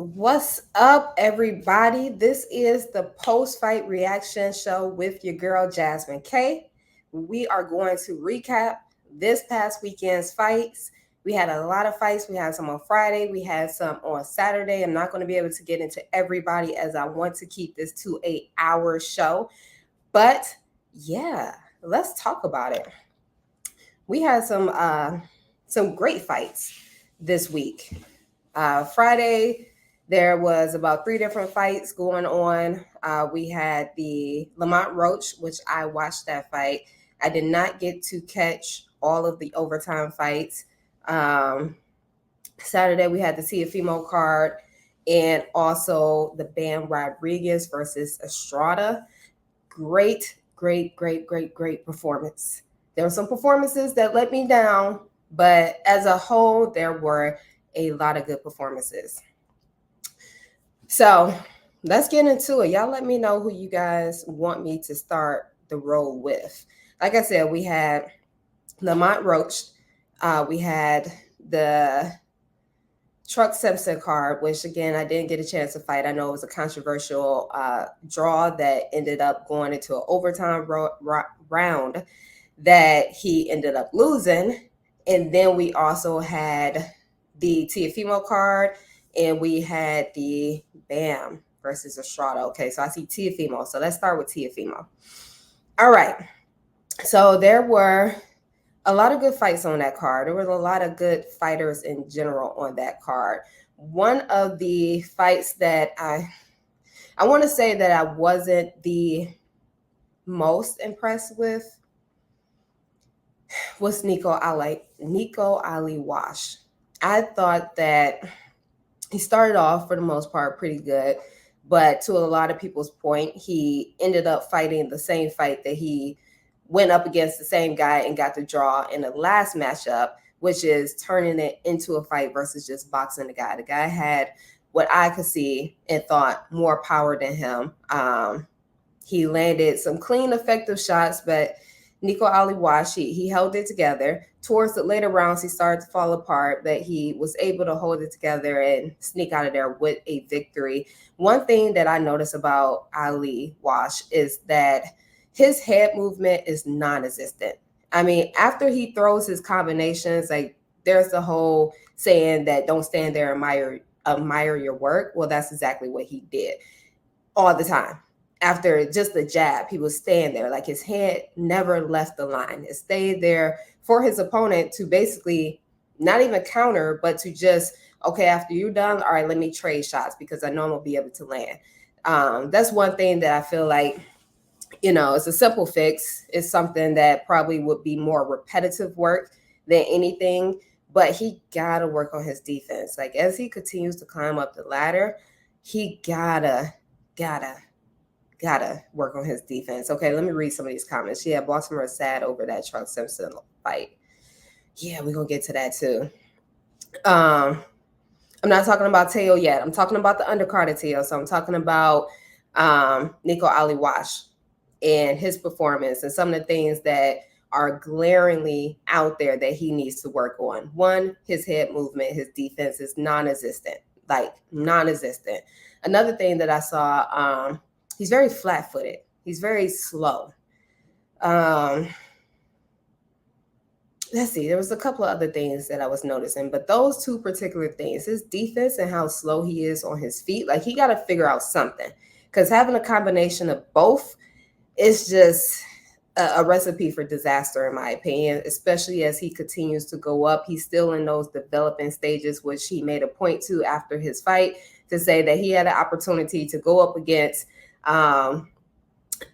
What's up, everybody? This is the post-fight reaction show with your girl Jasmine K. We are going to recap this past weekend's fights. We had a lot of fights. We had some on Friday. We had some on Saturday. I'm not going to be able to get into everybody as I want to keep this to 8 hour show. But yeah, let's talk about it. We had some great fights this week. Friday, there was about 3 different fights going on. We had the Lamont Roach, which I watched that fight. I did not get to catch all of the overtime fights. Saturday, we had the Teofimo card and also the Bam Rodriguez versus Estrada. Great performance. There were some performances that let me down, but as a whole, there were a lot of good performances. So let's get into it. Y'all let me know who you guys want me to start the roll with. Like I said, we had Lamont Roach. We had the Truck Simpson card, which again, I didn't get a chance to fight. I know it was a controversial draw that ended up going into an overtime round that he ended up losing. And then we also had the Teofimo card, and we had the Bam versus Estrada. Okay, so I see Teofimo. So let's start with Teofimo. All right. So there were a lot of good fights on that card. There were a lot of good fighters in general on that card. One of the fights that I want to say that I wasn't the most impressed with was Nico Ali Wash. I thought that he started off for the most part pretty good, but to a lot of people's point, he ended up fighting the same fight that he went up against the same guy and got the draw in the last matchup, which is turning it into a fight versus just boxing the guy. The guy had what I could see and thought more power than him. He landed some clean, effective shots, but Nico Ali Wash, he held it together. Towards the later rounds, he started to fall apart, but he was able to hold it together and sneak out of there with a victory. One thing that I noticed about Ali Wash is that his head movement is non-existent. I mean, after he throws his combinations, like there's the whole saying that don't stand there and admire your work. Well, that's exactly what he did all the time. After just the jab, he would stand there. Like his head never left the line. It stayed there for his opponent to basically not even counter, but to just, okay, after you're done, all right, let me trade shots because I know I'm going to be able to land. That's one thing that I feel like, it's a simple fix. It's something that probably would be more repetitive work than anything, but he got to work on his defense. Like as he continues to climb up the ladder, he gotta work on his defense. Okay, let me read some of these comments. Yeah, Baltimore is sad over that Truck Simpson fight. Yeah, we're gonna get to that too. I'm not talking about Teo yet. I'm talking about the undercard of Teo. So I'm talking about Nico Ali Wash and his performance and some of the things that are glaringly out there that he needs to work on. One, his head movement, his defense is non-existent, like non-existent. Another thing that I saw, he's very flat-footed. He's very slow. Let's see, there was a couple of other things that I was noticing, but those two particular things, his defense and how slow he is on his feet, like he got to figure out something, because having a combination of both is just a recipe for disaster, in my opinion, especially as he continues to go up. He's still in those developing stages, which he made a point to after his fight to say that he had an opportunity to go up against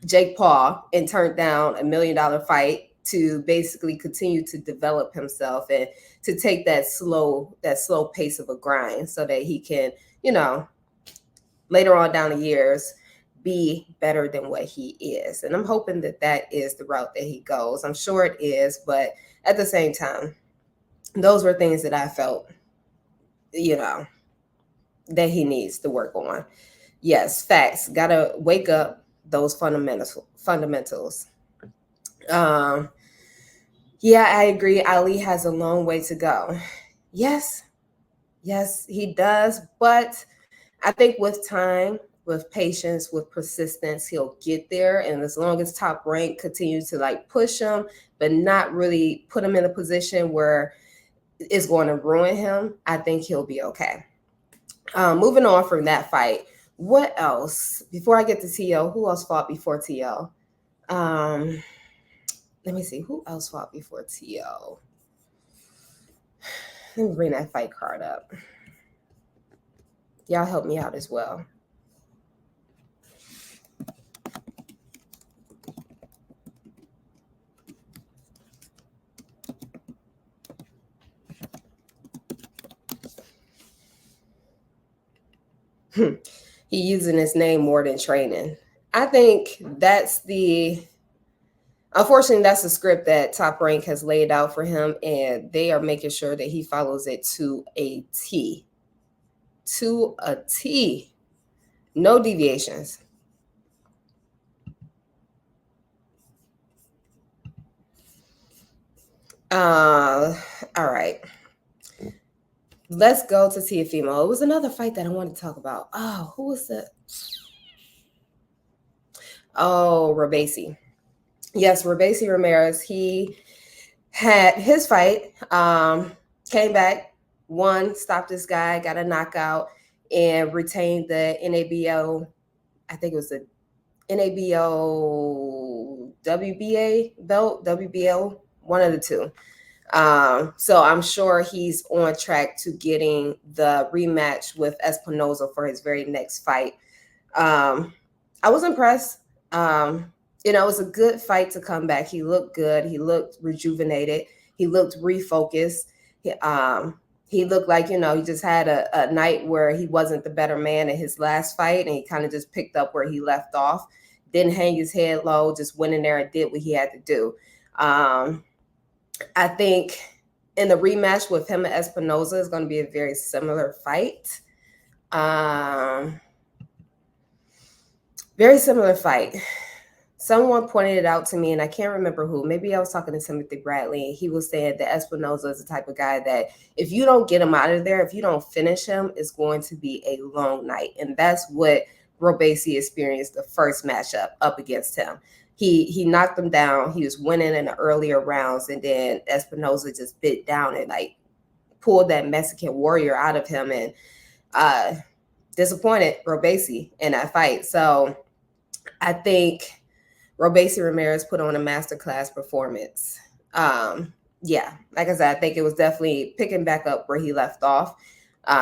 Jake Paul and turned down $1 million fight to basically continue to develop himself and to take that slow pace of a grind so that he can, later on down the years, be better than what he is. And I'm hoping that that is the route that he goes. I'm sure it is, but at the same time, those were things that I felt, that he needs to work on. Yes, facts. Gotta wake up those fundamentals. Yeah, I agree. Ali has a long way to go. Yes, he does. But I think with time, with patience, with persistence, he'll get there. And as long as Top Rank continues to like push him, but not really put him in a position where it's going to ruin him, I think he'll be okay. Moving on from that fight, what else? Before I get to TO, who else fought before TO? Let me see, who else fought before TO? Let me bring that fight card up. Y'all help me out as well. He using his name more than training. I think unfortunately, that's the script that Top Rank has laid out for him, and they are making sure that he follows it to a T. To a T. No deviations. All right. Let's go to Teofimo. It was another fight that I wanted to talk about. Oh, who was the? Oh, Robesi. Yes, Robesi Ramirez. He had his fight, came back, won, stopped this guy, got a knockout, and retained the NABO. I think it was the NABO WBA belt, WBO, one of the two. So I'm sure he's on track to getting the rematch with Espinoza for his very next fight. I was impressed. It was a good fight to come back. He looked good. He looked rejuvenated. He looked refocused. He looked like, he just had a night where he wasn't the better man in his last fight, and he kind of just picked up where he left off. Didn't hang his head low, just went in there and did what he had to do. I think in the rematch with him and Espinoza is going to be a very similar fight. Very similar fight. Someone pointed it out to me, and I can't remember who. Maybe I was talking to Timothy Bradley. He was saying that Espinoza is the type of guy that if you don't get him out of there, if you don't finish him, it's going to be a long night. And that's what Robesi experienced the first matchup up against him. He knocked him down. He was winning in the earlier rounds, and then Espinoza just bit down and like pulled that Mexican warrior out of him and disappointed Robesi in that fight. So I think Robesi Ramirez put on a masterclass performance. Yeah, like I said, I think it was definitely picking back up where he left off.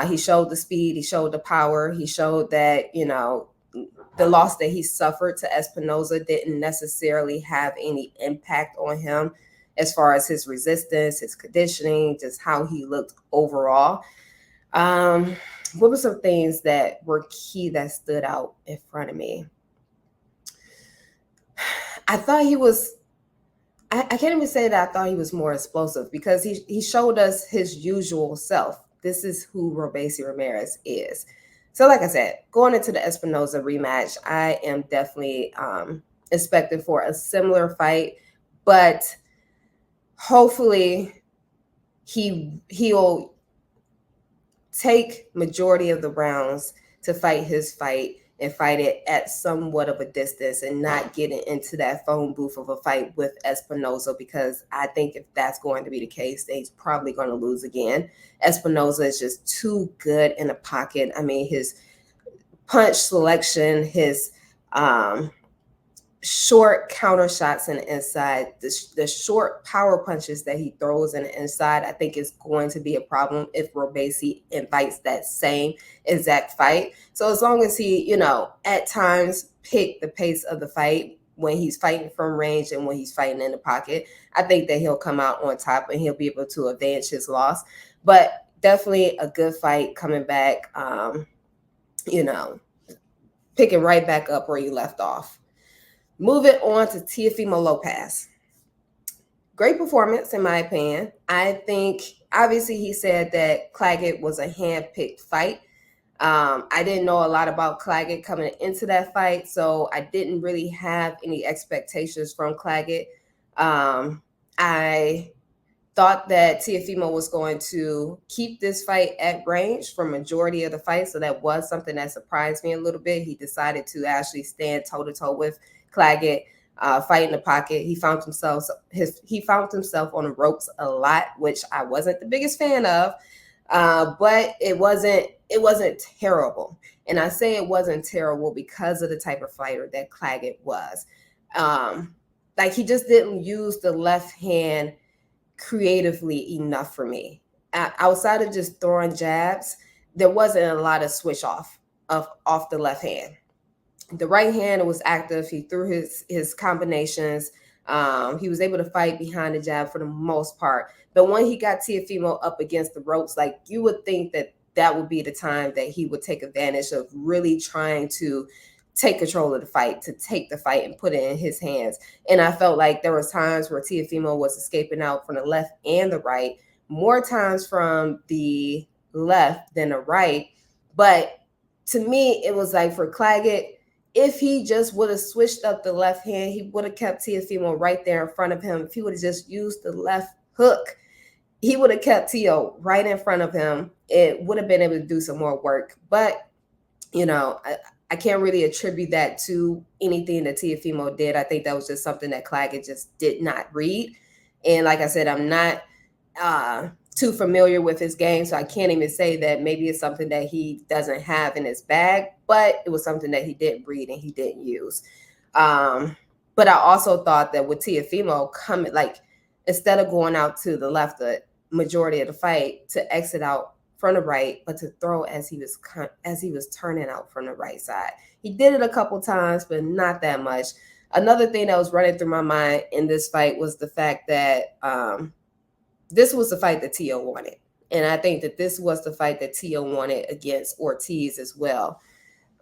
He showed the speed, he showed the power, he showed that, the loss that he suffered to Espinoza didn't necessarily have any impact on him as far as his resistance, his conditioning, just how he looked overall. What were some things that were key that stood out in front of me? I thought he was, I can't even say that I thought he was more explosive, because he showed us his usual self. This is who Robesi Ramirez is. So like I said, going into the Espinoza rematch, I am definitely expecting for a similar fight, but hopefully he'll take majority of the rounds to fight his fight and fight it at somewhat of a distance and not getting into that phone booth of a fight with Espinoza, because I think if that's going to be the case, then he's probably going to lose again. Espinoza is just too good in the pocket. I mean, his punch selection, his short counter shots in the inside, the short power punches that he throws in the inside, I think is going to be a problem if Robesi invites that same exact fight. So as long as he, at times pick the pace of the fight when he's fighting from range and when he's fighting in the pocket, I think that he'll come out on top and he'll be able to avenge his loss. But definitely a good fight coming back, picking right back up where you left off. Moving on to Teofimo Lopez. Great performance, in my opinion. I think, obviously, he said that Claggett was a hand-picked fight. I didn't know a lot about Claggett coming into that fight, so I didn't really have any expectations from Claggett. I thought that Teofimo was going to keep this fight at range for majority of the fight. So that was something that surprised me a little bit. He decided to actually stand toe to toe with Claggett, fight in the pocket. He found himself on the ropes a lot, which I wasn't the biggest fan of. But it wasn't terrible. And I say it wasn't terrible because of the type of fighter that Claggett was. Like he just didn't use the left hand creatively enough for me. Outside of just throwing jabs, there wasn't a lot of switch off the left hand. The right hand was active. He threw his combinations. He was able to fight behind the jab for the most part. But when he got Teofimo up against the ropes, like you would think that would be the time that he would take advantage of really trying to take control of the fight, to take the fight and put it in his hands. And I felt like there was times where Teofimo was escaping out from the left and the right, more times from the left than the right. But to me, it was like for Claggett, if he just would have switched up the left hand, he would have kept Teofimo right there in front of him. If he would have just used the left hook, he would have kept Teo right in front of him. It would have been able to do some more work. But, I can't really attribute that to anything that Teofimo did. I think that was just something that Claggett just did not read. And like I said, I'm not too familiar with his game, so I can't even say that maybe it's something that he doesn't have in his bag, but it was something that he didn't read and he didn't use. But I also thought that with Teofimo coming, like instead of going out to the left the majority of the fight, to exit out from the right, but to throw as he was turning out from the right side. He did it a couple times, but not that much. Another thing that was running through my mind in this fight was the fact that this was the fight that Teo wanted. And I think that this was the fight that Teo wanted against Ortiz as well.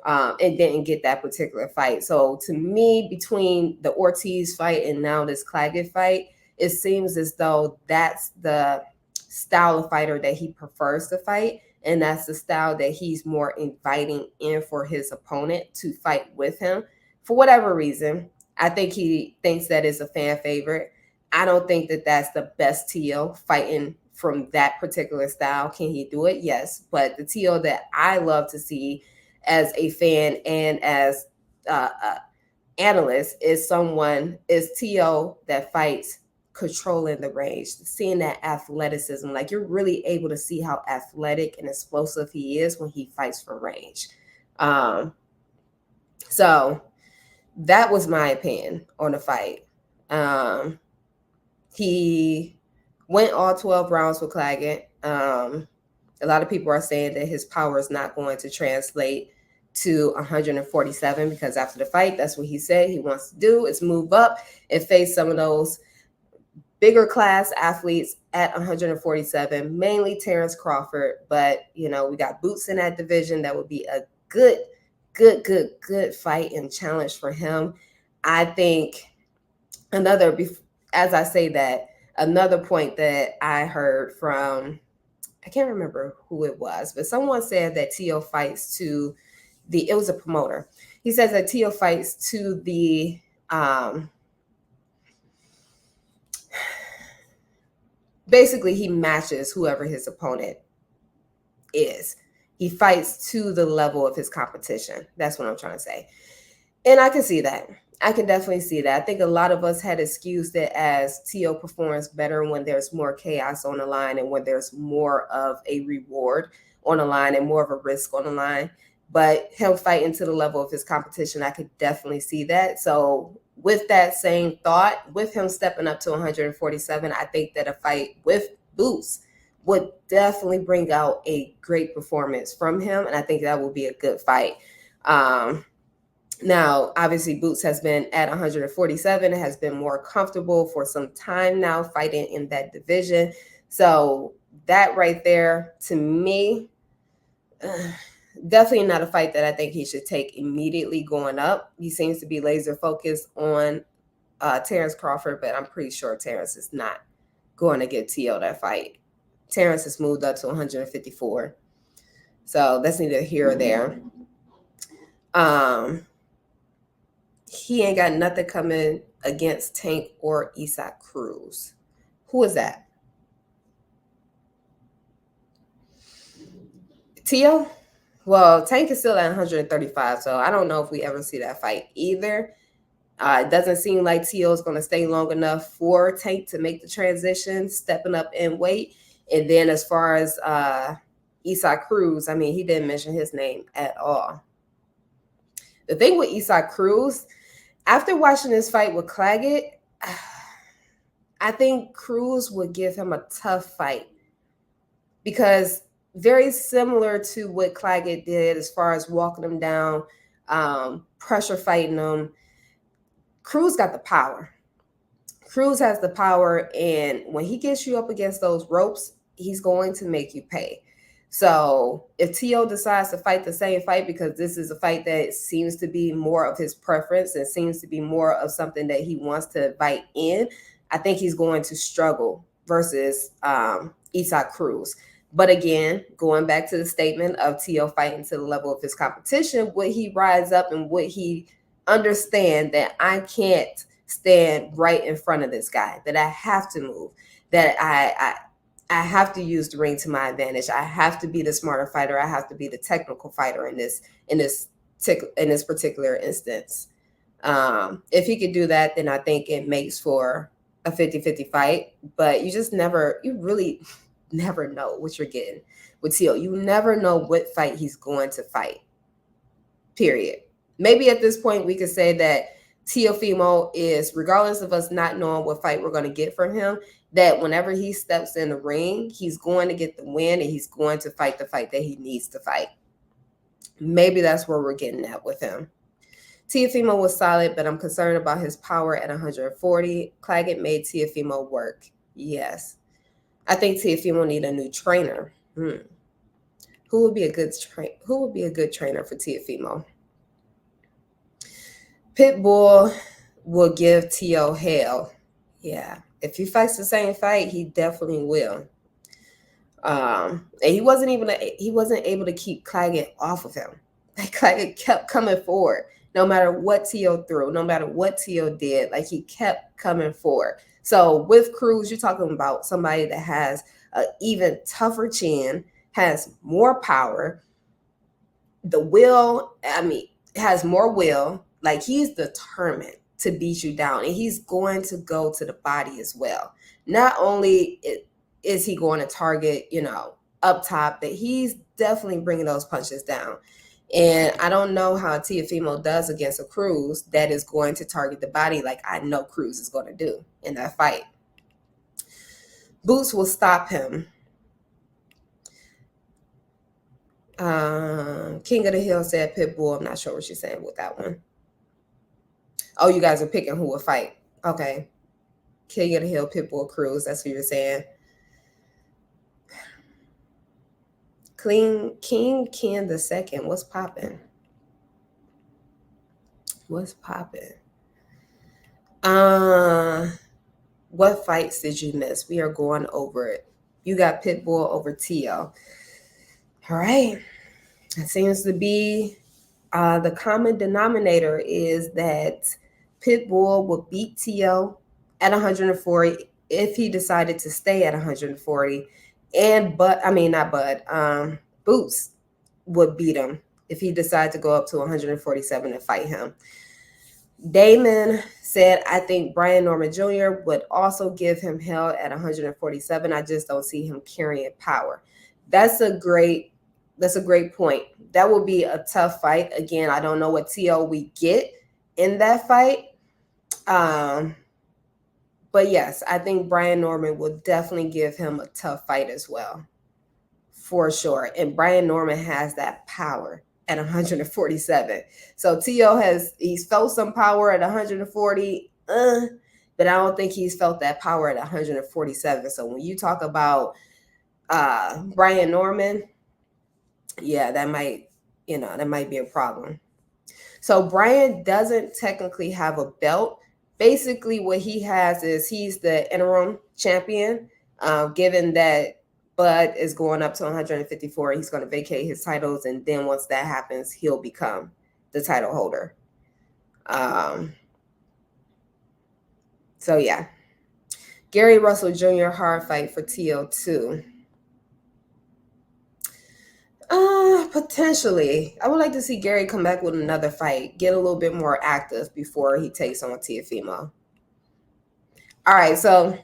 And didn't get that particular fight. So to me, between the Ortiz fight and now this Claggett fight, it seems as though that's the style of fighter that he prefers to fight. And that's the style that he's more inviting in for his opponent to fight with him. For whatever reason, I think he thinks that is a fan favorite. I don't think that that's the best Teo fighting from that particular style. Can he do it? Yes. But the Teo that I love to see as a fan and as analyst is Teo that fights controlling the range, seeing that athleticism. Like you're really able to see how athletic and explosive he is when he fights from range. So that was my opinion on the fight. He went all 12 rounds with Claggett. A lot of people are saying that his power is not going to translate to 147 because after the fight, that's what he said he wants to do is move up and face some of those bigger class athletes at 147, mainly Terrence Crawford. But, we got Boots in that division. That would be a good fight and challenge for him. I think another point that I heard from, I can't remember who it was, but someone said that Teo fights to it was a promoter. He says that Teo fights to the, basically he matches whoever his opponent is. He fights to the level of his competition. That's what I'm trying to say. And I can see that. I can definitely see that. I think a lot of us had excused it as Teo performs better when there's more chaos on the line and when there's more of a reward on the line and more of a risk on the line. But him fighting to the level of his competition, I could definitely see that. So with that same thought, with him stepping up to 147, I think that a fight with Boots would definitely bring out a great performance from him. And I think that will be a good fight. Now, obviously, Boots has been at 147, has been more comfortable for some time now fighting in that division. So that right there, to me, definitely not a fight that I think he should take immediately going up. He seems to be laser focused on Terrence Crawford, but I'm pretty sure Terrence is not going to get Teo that fight. Terrence has moved up to 154. So that's neither here or there. He ain't got nothing coming against Tank or Isaac Cruz. Who is that? Tio? Well, Tank is still at 135, so I don't know if we ever see that fight either. It doesn't seem like Tio is going to stay long enough for Tank to make the transition, stepping up in weight. And then as far as Isaac Cruz, I mean, he didn't mention his name at all. The thing with Isaac Cruz, after watching this fight with Claggett, I think Cruz would give him a tough fight because very similar to what Claggett did as far as walking him down, pressure fighting him, Cruz got the power. Cruz has the power, and when he gets you up against those ropes, he's going to make you pay. So if T.O. decides to fight the same fight, because this is a fight that seems to be more of his preference and seems to be more of something that he wants to fight in, I think he's going to struggle versus Isaac Cruz. But again, going back to the statement of T.O. fighting to the level of his competition, would he rise up and would he understand that I can't stand right in front of this guy, that I have to move, that I have to use the ring to my advantage. I have to be the smarter fighter. I have to be the technical fighter in this particular instance. If he could do that, then I think it makes for a 50-50 fight. But you really never know what you're getting with Teal. You never know what fight he's going to fight. Period. Maybe at this point we could say that Teofimo is, regardless of us not knowing what fight we're going to get from him, that whenever he steps in the ring, he's going to get the win and he's going to fight the fight that he needs to fight. Maybe that's where we're getting at with him. Teofimo was solid, but I'm concerned about his power at 140. Claggett made Teofimo work. Yes. I think Teofimo need a new trainer. Who would be a good trainer for Teofimo? Pitbull will give T.O. hell. Yeah. If he fights the same fight, he definitely will. And he wasn't able to keep Claggett off of him. Like, Claggett kept coming forward, no matter what T.O. threw, no matter what T.O. did. Like, he kept coming forward. So with Cruz, you're talking about somebody that has an even tougher chin, has more power, has more will. Like, he's determined to beat you down, and he's going to go to the body as well. Not only is he going to target, up top, but he's definitely bringing those punches down. And I don't know how Teofimo does against a Cruz that is going to target the body like I know Cruz is going to do in that fight. Boots will stop him. King of the Hill said Pitbull. I'm not sure what she's saying with that one. Oh, you guys are picking who will fight. Okay. King of the Hill, Pitbull, Cruz. That's what you're saying. King Ken the Second. What's popping? What's popping? What fights did you miss? We are going over it. You got Pitbull over T.O. All right. It seems to be the common denominator is that Pitbull will beat T.O. at 140 if he decided to stay at 140. And Boots would beat him if he decided to go up to 147 and fight him. Damon said, I think Brian Norman Jr. would also give him hell at 147. I just don't see him carrying power. That's a great point. That will be a tough fight. Again, I don't know what T.O. we get in that fight. But yes, I think Brian Norman will definitely give him a tough fight as well. For sure. And Brian Norman has that power at 147. So T.O. he's felt some power at 140, but I don't think he's felt that power at 147. So when you talk about Brian Norman, yeah, that might be a problem. So Brian doesn't technically have a belt. Basically, what he has is he's the interim champion, given that Bud is going up to 154. He's going to vacate his titles, and then once that happens, he'll become the title holder. So, yeah. Gary Russell Jr. hard fight for TO2. Potentially. I would like to see Gary come back with another fight, get a little bit more active before he takes on Teofimo. All right, so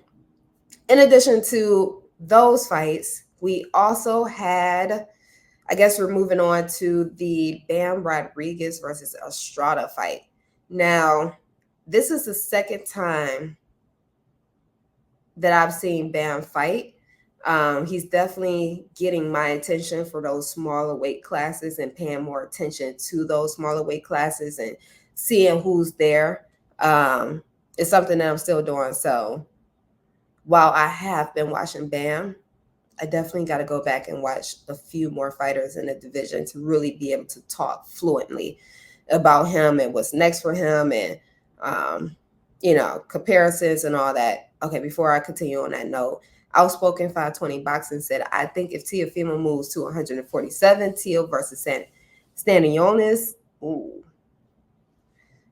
in addition to those fights, we also had, I guess we're moving on to the Bam Rodriguez versus Estrada fight. Now, this is the second time that I've seen Bam fight. He's definitely getting my attention for those smaller weight classes and paying more attention to those smaller weight classes and seeing who's there. It's something that I'm still doing. So while I have been watching Bam, I definitely got to go back and watch a few more fighters in the division to really be able to talk fluently about him and what's next for him and, comparisons and all that. Okay, before I continue on that note, Outspoken 520 Boxing said, I think if Teofimo moves to 147, Teo versus Stanionis, ooh,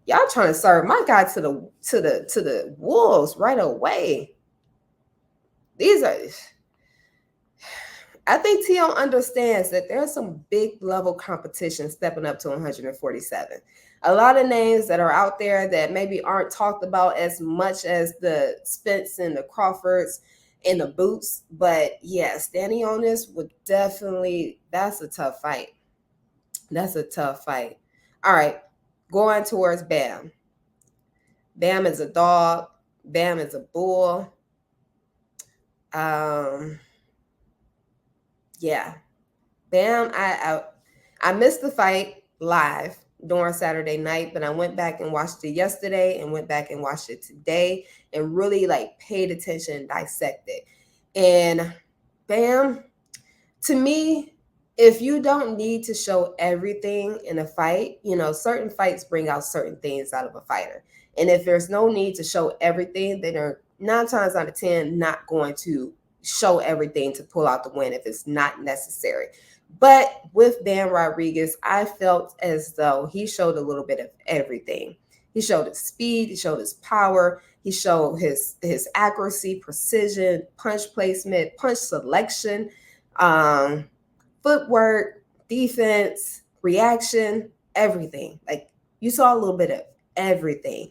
y'all trying to serve my guy to the wolves right away. I think Teo understands that there's some big level competition stepping up to 147. A lot of names that are out there that maybe aren't talked about as much as the Spence and the Crawfords and the Boots. But yeah, standing on this would definitely, that's a tough fight. That's a tough fight. All right, going towards Bam. Bam is a dog. Bam is a bull. Yeah. Bam, I missed the fight live during Saturday night, but I went back and watched it yesterday and went back and watched it today and really like paid attention and dissected. And Bam, to me, if you don't need to show everything in a fight, certain fights bring out certain things out of a fighter. And if there's no need to show everything, then they're 9 times out of 10 not going to show everything to pull out the win if it's not necessary. But with Bam Rodriguez, I felt as though he showed a little bit of everything. He showed his speed, he showed his power, he showed his accuracy, precision, punch placement, punch selection, footwork, defense, reaction, everything. Like you saw a little bit of everything.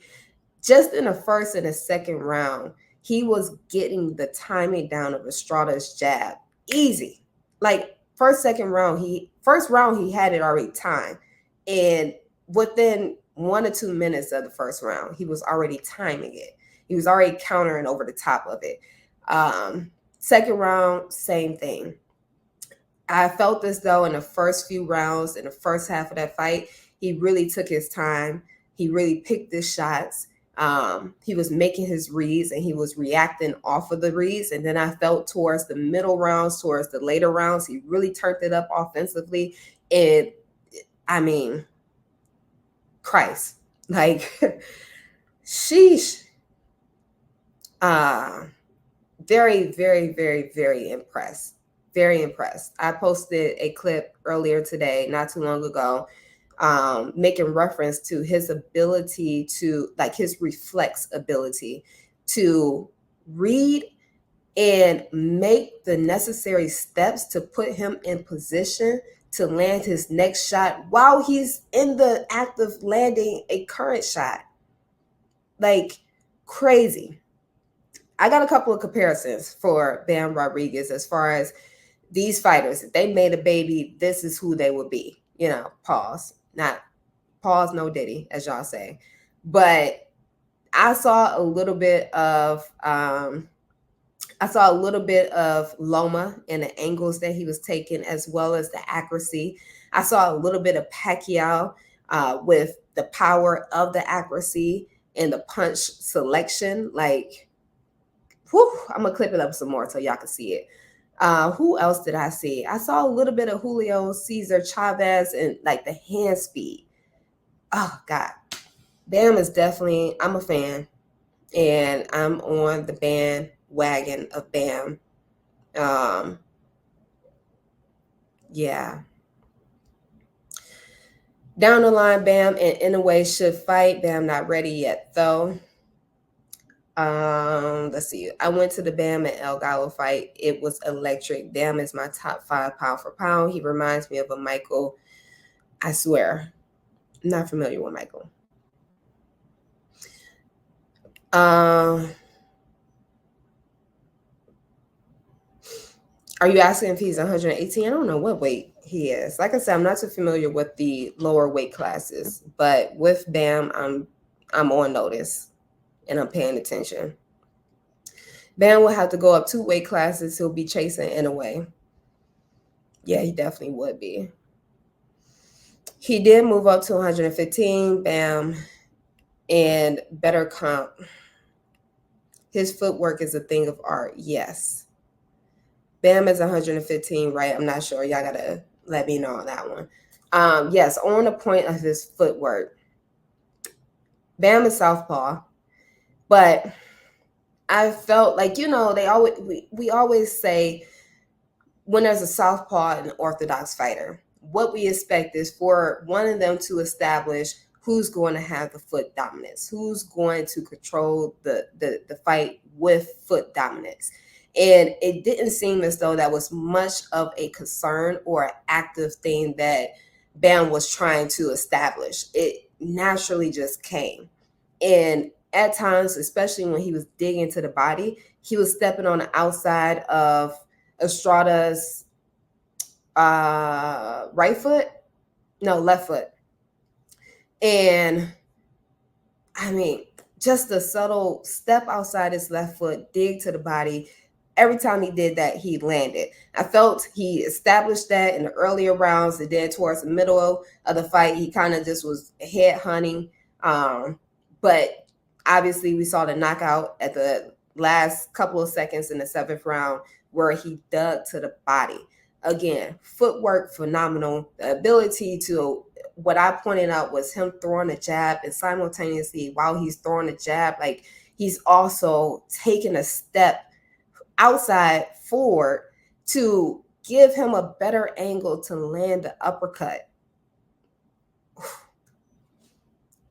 Just in the first and the second round, he was getting the timing down of Estrada's jab easy. Like first round he had it already timed, and within 1 or 2 minutes of the first round, he was already timing it. He was already countering over the top of it. Second round, same thing. I felt as though in the first few rounds, in the first half of that fight, he really took his time. He really picked his shots. He was making his reads and he was reacting off of the reads. And then I felt towards the middle rounds, towards the later rounds, he really turned it up offensively. And I mean, Christ, like, sheesh. Very, very, very, very impressed. Very impressed. I posted a clip earlier today, not too long ago, making reference to his ability to, like his reflex ability to read and make the necessary steps to put him in position to land his next shot while he's in the act of landing a current shot. Like crazy. I got a couple of comparisons for Bam Rodriguez as far as these fighters. If they made a baby, this is who they would be. Pause. Not pause, no diddy, as y'all say. But I saw a little bit of Loma and the angles that he was taking, as well as the accuracy. I saw a little bit of Pacquiao with the power of the accuracy and the punch selection. Like, whew, I'm gonna clip it up some more so y'all can see it. Who else did I see? I saw a little bit of Julio Cesar Chavez and like the hand speed. Oh God, Bam is definitely, I'm a fan and I'm on the bandwagon of Bam. Yeah. Down the line, Bam and Inoue should fight. Bam not ready yet though. Let's see. I went to the Bam and El Gallo fight. It was electric. Bam is my top 5 pound for pound. He reminds me of a Michael. I swear, I'm not familiar with Michael. Are you asking if he's 118? I don't know what weight he is. Like I said, I'm not too familiar with the lower weight classes, but with Bam, I'm on notice and I'm paying attention. Bam will have to go up 2 weight classes. He'll be chasing in a way. Yeah, he definitely would be. He did move up to 115, Bam, and better comp. His footwork is a thing of art, yes. Bam is 115, right? I'm not sure. Y'all gotta let me know on that one. Yes, on the point of his footwork. Bam is southpaw, but I felt like, we always say when there's a southpaw and an orthodox fighter, what we expect is for one of them to establish who's going to have the foot dominance, who's going to control the fight with foot dominance. And it didn't seem as though that was much of a concern or an active thing that Bam was trying to establish. It naturally just came. And at times, especially when he was digging to the body, he was stepping on the outside of Estrada's left foot. And I mean, just a subtle step outside his left foot, dig to the body. Every time he did that, he landed. I felt he established that in the earlier rounds, and then towards the middle of the fight, he kind of just was head hunting. But obviously, we saw the knockout at the last couple of seconds in the 7th round where he dug to the body. Again, footwork phenomenal. The ability to, what I pointed out was him throwing a jab, and simultaneously while he's throwing a jab, like he's also taking a step outside forward to give him a better angle to land the uppercut.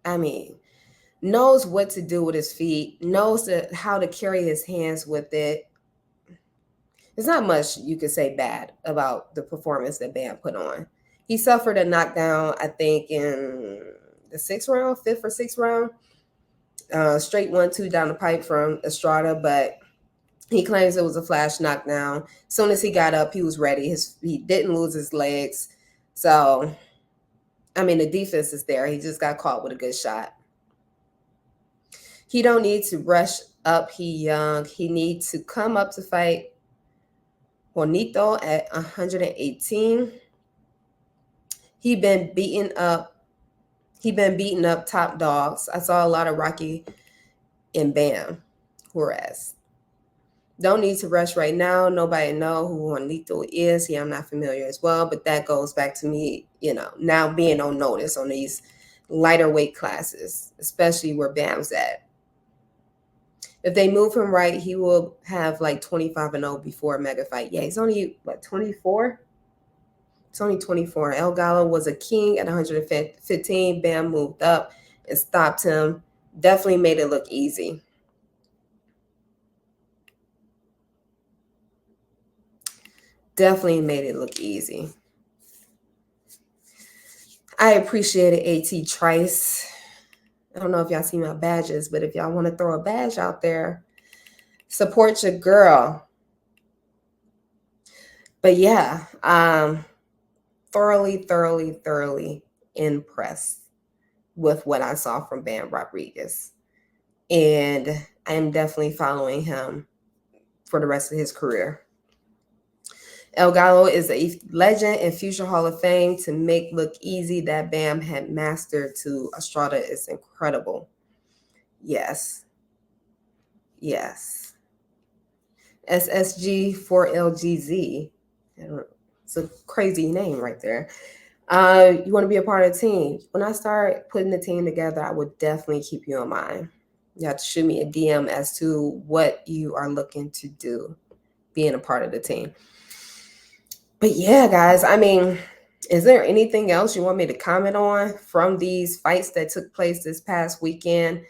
I mean, knows what to do with his feet, knows how to carry his hands with it. There's not much you could say bad about the performance that Bam put on. He suffered a knockdown, I think, in the 5th or 6th round. Straight 1-2 down the pipe from Estrada, but he claims it was a flash knockdown. As soon as he got up, he was ready. He didn't lose his legs. So, I mean, the defense is there. He just got caught with a good shot. He don't need to rush up. He young. He needs to come up to fight Juanito at 118. He been beating up top dogs. I saw a lot of Rocky and Bam Juarez. Don't need to rush right now. Nobody know who Juanito is. Yeah, I'm not familiar as well, but that goes back to me, now being on notice on these lighter weight classes, especially where Bam's at. If they move him right, he will have like 25-0 before a mega fight. Yeah, he's only, 24? It's only 24. El Gallo was a king at 115. Bam moved up and stopped him. Definitely made it look easy. Definitely made it look easy. I appreciate it, AT Trice. I don't know if y'all see my badges, but if y'all want to throw a badge out there, support your girl. But yeah, thoroughly impressed with what I saw from Bam Rodriguez. And I am definitely following him for the rest of his career. El Gallo is a legend and future Hall of Fame. To make look easy that Bam had mastered to Estrada is incredible. Yes. SSG4LGZ. It's a crazy name right there. You want to be a part of the team. When I start putting the team together, I would definitely keep you in mind. You have to shoot me a DM as to what you are looking to do, being a part of the team. But yeah, guys, I mean, is there anything else you want me to comment on from these fights that took place this past weekend?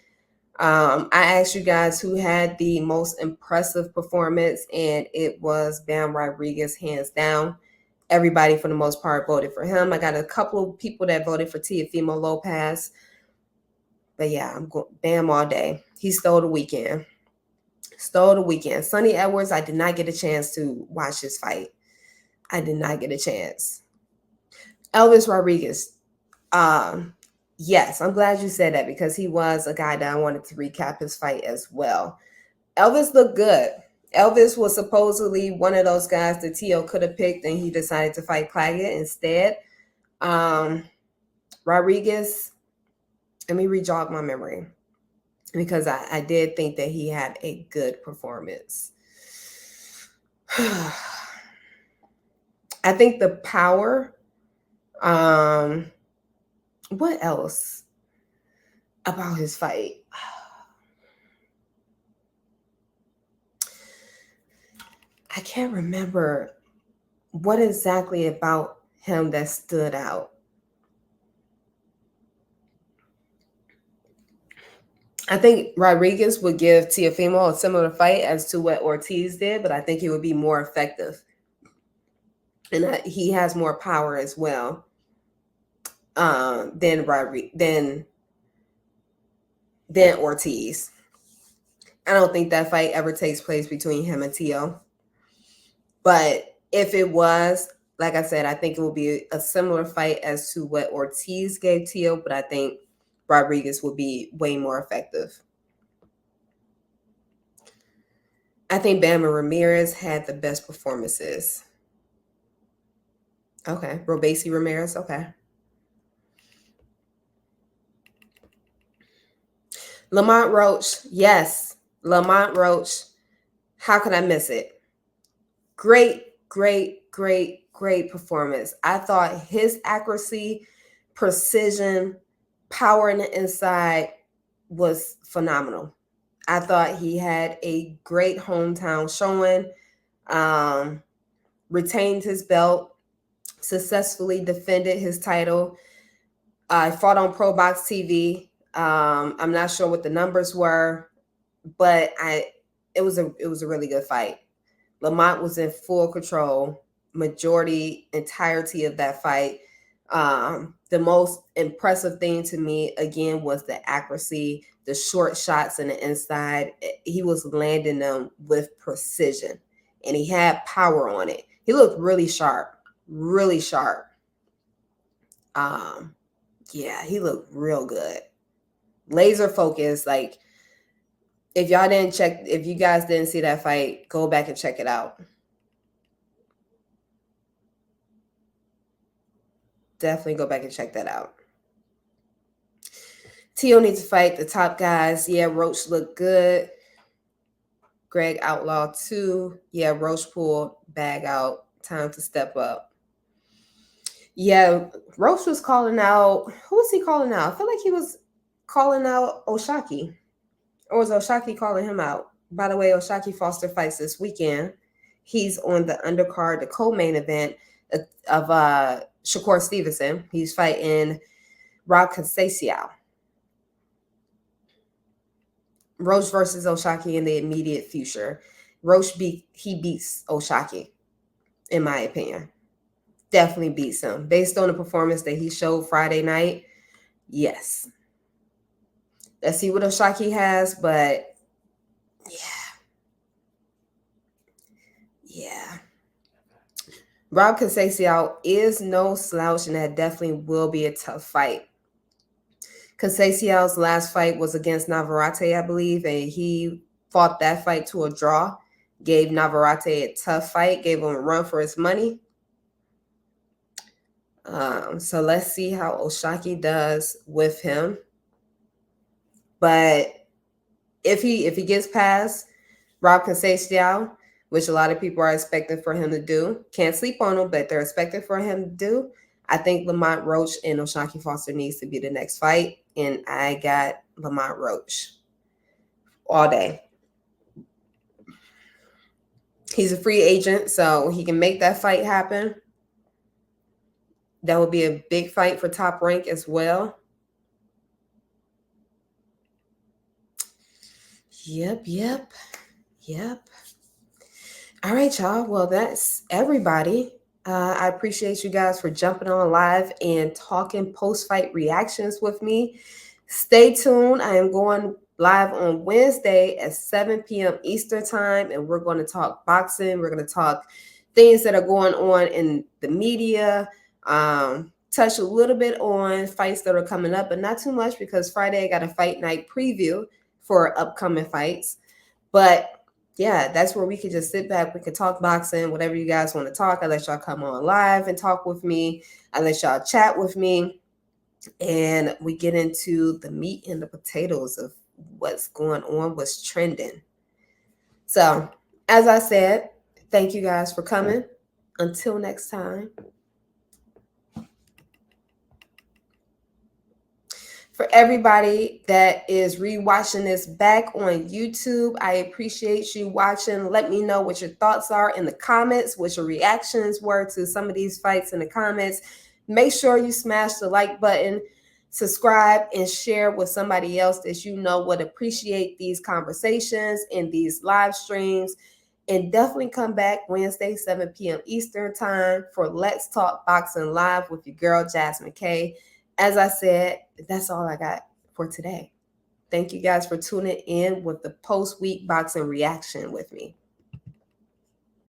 I asked you guys who had the most impressive performance, and it was Bam Rodriguez, hands down. Everybody, for the most part, voted for him. I got a couple of people that voted for Teofimo Lopez. But yeah, I'm going Bam all day. He stole the weekend. Stole the weekend. Sonny Edwards, I did not get a chance to watch his fight. I did not get a chance. Elvis Rodriguez. Um, yes, I'm glad you said that because he was a guy that I wanted to recap his fight as well. Elvis looked good. Elvis was supposedly one of those guys that Tio could have picked, and he decided to fight Claggett instead. Rodriguez, let me re-jog my memory because I did think that he had a good performance. I think the power. What else about his fight? I can't remember what exactly about him that stood out. I think Rodriguez would give Teofimo a similar fight as to what Ortiz did, but I think he would be more effective. And he has more power as well than Ortiz. I don't think that fight ever takes place between him and Tio. But if it was, like I said, I think it will be a similar fight as to what Ortiz gave Tio, but I think Rodriguez will be way more effective. I think Bam and Ramirez had the best performances. Okay. Robesi Ramirez. Okay. Lamont Roach. Yes. Lamont Roach. How could I miss it? Great performance. I thought his accuracy, precision, power in the inside was phenomenal. I thought he had a great hometown showing, retained his belt, successfully defended his title. I fought on Pro Box TV. I'm not sure what the numbers were, but it was a really good fight. Lamont was in full control, entirety of that fight. The most impressive thing to me, again, was the accuracy, the short shots in the inside. He was landing them with precision, and he had power on it. He looked really sharp, really sharp. Yeah, he looked real good. Laser focused. Like, if you guys didn't see that fight, go back and check it out. Definitely go back and check that out. Tio needs to fight the top guys. Yeah, Roach looked good. Greg Outlaw too. Yeah, Roach pulled bag out. Time to step up. Yeah, Roach was calling out. Who was he calling out? I feel like he was calling out Oshaki. Or was Oshaki calling him out? By the way, Oshaki Foster fights this weekend. He's on the undercard, the co-main event of Shakur Stevenson. He's fighting Rob Conceição. Roach versus Oshaki in the immediate future. Roach beats Oshaki, in my opinion. Definitely beats him. Based on the performance that he showed Friday night, yes. Let's see what Oshaki has, but yeah. Rob Conceição is no slouch, and that definitely will be a tough fight. Conceição's last fight was against Navarrete, I believe, and he fought that fight to a draw. Gave Navarrete a tough fight, gave him a run for his money. So let's see how Oshaki does with him. But if he gets past Rob Conceição, which a lot of people are expecting for him to do, can't sleep on him, but they're expecting for him to do, I think Lamont Roach and Oshaki Foster needs to be the next fight, and I got Lamont Roach all day. He's a free agent, so he can make that fight happen. That would be a big fight for Top Rank as well. Yep. All right, y'all. Well, that's everybody. I appreciate you guys for jumping on live and talking post-fight reactions with me. Stay tuned. I am going live on Wednesday at 7 p.m. Eastern Time, and we're going to talk boxing. We're going to talk things that are going on in the media, touch a little bit on fights that are coming up, but not too much because Friday I got a fight night preview for upcoming fights. But yeah, that's where we could just sit back. We could talk boxing, whatever you guys want to talk. I let y'all come on live and talk with me. I let y'all chat with me. And we get into the meat and the potatoes of what's going on, what's trending. So, as I said, thank you guys for coming. Until next time. For everybody that is rewatching this back on YouTube, I appreciate you watching. Let me know what your thoughts are in the comments, what your reactions were to some of these fights in the comments. Make sure you smash the like button, subscribe, and share with somebody else that you know would appreciate these conversations and these live streams. And definitely come back Wednesday, 7 p.m. Eastern Time for Let's Talk Boxing Live with your girl, Jasmine K. As I said, that's all I got for today. Thank you guys for tuning in with the post-week boxing reaction with me.